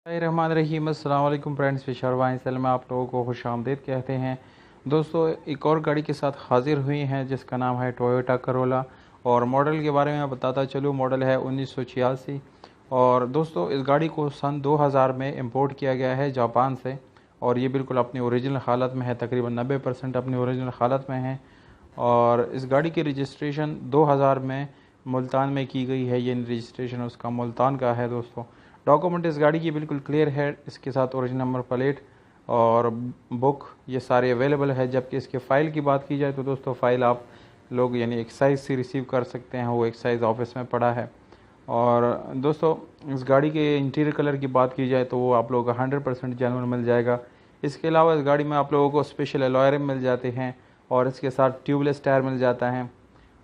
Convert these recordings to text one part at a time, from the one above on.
रहीम अस्सलाम वालेकुम friends, Fisher वाइंसल में आप लोगों को खुशामदीद कहते हैं। दोस्तों, एक और गाड़ी के साथ हाजिर हुई हैं जिसका नाम है टोयोटा करोला। और मॉडल के बारे में मैं बताता चलूँ, मॉडल है 1986। और दोस्तों, इस गाड़ी को सन 2000 में इंपोर्ट किया गया है जापान से। और ये बिल्कुल अपनी ओरिजिनल हालत में है, तकरीबन 90% अपनी ओरिजिनल हालत में है। और इस गाड़ी की रजिस्ट्रेशन 2000 में मुल्तान में की गई है। ये रजिस्ट्रेशन उसका मुल्तान का है। दोस्तों, डॉक्यूमेंट इस गाड़ी की बिल्कुल क्लियर है। इसके साथ ओरिजिनल नंबर प्लेट और बुक ये सारे अवेलेबल है। जबकि इसके फ़ाइल की बात की जाए तो दोस्तों, फ़ाइल आप लोग यानी एक्साइज से रिसीव कर सकते हैं। वो एक्साइज ऑफिस में पड़ा है। और दोस्तों, इस गाड़ी के इंटीरियर कलर की बात की जाए तो वो आप लोगों को 100% जेन्युइन मिल जाएगा। इसके अलावा इस गाड़ी में आप लोगों को स्पेशल अलॉय रिम मिल जाते हैं और इसके साथ ट्यूबलेस टायर मिल जाता है।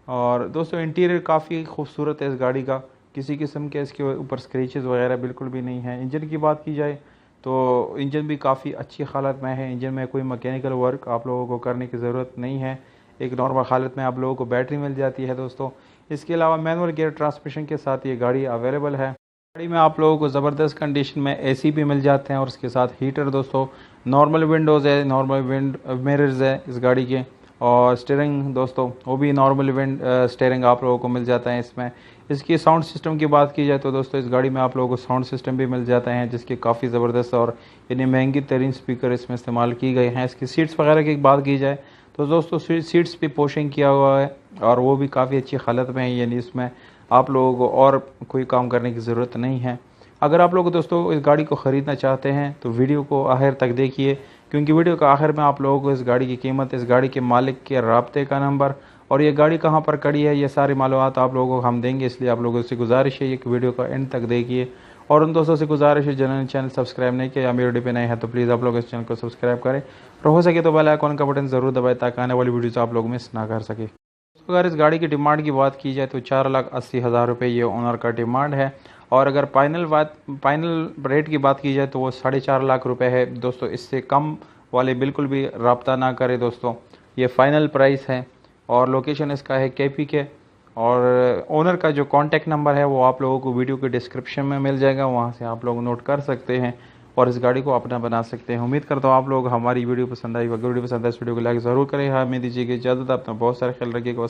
और दोस्तों, इंटीरियर काफ़ी खूबसूरत है इस गाड़ी का। किसी किस्म के इसके ऊपर स्क्रैचेस वगैरह बिल्कुल भी नहीं है। इंजन की बात की जाए तो इंजन भी काफ़ी अच्छी हालत में है। इंजन में कोई मैकेनिकल वर्क आप लोगों को करने की ज़रूरत नहीं है। एक नॉर्मल हालत में आप लोगों को बैटरी मिल जाती है। दोस्तों, इसके अलावा मैनुअल गियर ट्रांसमिशन के साथ ये गाड़ी अवेलेबल है। गाड़ी में आप लोगों को ज़बरदस्त कंडीशन में एसी भी मिल जाते हैं और उसके साथ हीटर। दोस्तों, नॉर्मल विंडोज़ है, नॉर्मल विंड मिरर्स है इस गाड़ी के। और स्टीयरिंग दोस्तों, वो भी नॉर्मल विंड स्टीयरिंग आप लोगों को मिल जाता है इसमें। इसकी साउंड सिस्टम की बात की जाए तो दोस्तों, इस गाड़ी में आप लोगों को साउंड सिस्टम भी मिल जाते हैं जिसके काफ़ी ज़बरदस्त और यानी महंगी तरीन स्पीकर इसमें इस्तेमाल की गए हैं। इसकी सीट्स वगैरह की बात की जाए तो दोस्तों, सीट्स भी पोशिंग किया हुआ है और वो भी काफ़ी अच्छी हालत में है। यानी इसमें आप लोगों को और कोई काम करने की ज़रूरत नहीं है। अगर आप लोग दोस्तों इस गाड़ी को ख़रीदना चाहते हैं तो वीडियो को आखिर तक देखिए, क्योंकि वीडियो के आखिर में आप लोगों को इस गाड़ी की कीमत, इस गाड़ी के मालिक के राब्ते का नंबर और ये गाड़ी कहाँ पर खड़ी है, ये सारी मालूमात आप लोगों को हम देंगे। इसलिए आप लोगों से गुजारिश है कि वीडियो का एंड तक देखिए। और उन दोस्तों से गुजारिश है जिन्होंने चैनल सब्सक्राइब नहीं किया या मेरे वीडियो पे नए हैं तो प्लीज़ आप लोग इस चैनल को सब्सक्राइब करें और हो सके तो बेल आइकॉन का बटन ज़रूर दबाएं ताकि आने वाली वीडियोज़ आप लोग मिस ना कर सके। अगर इस गाड़ी की डिमांड की बात की जाए तो 4,80,000 रुपये ये ओनर का डिमांड है। और अगर फाइनल रेट की बात की जाए तो वो 4.5 लाख रुपये है। दोस्तों, इससे कम वाले बिल्कुल भी रब्ता ना करें। दोस्तों, ये फ़ाइनल प्राइस है। और लोकेशन इसका है KP के। और ओनर का जो कॉन्टैक्ट नंबर है वो आप लोगों को वीडियो के डिस्क्रिप्शन में मिल जाएगा, वहाँ से आप लोग नोट कर सकते हैं और इस गाड़ी को अपना बना सकते हैं। उम्मीद करता हूँ आप लोग हमारी वीडियो पसंद आई। अगर वीडियो पसंद है इस वीडियो को लाइक ज़रूर करें। हमें दीजिएगा इजाज़त। अपना बहुत सारा ख्याल रखिएगा।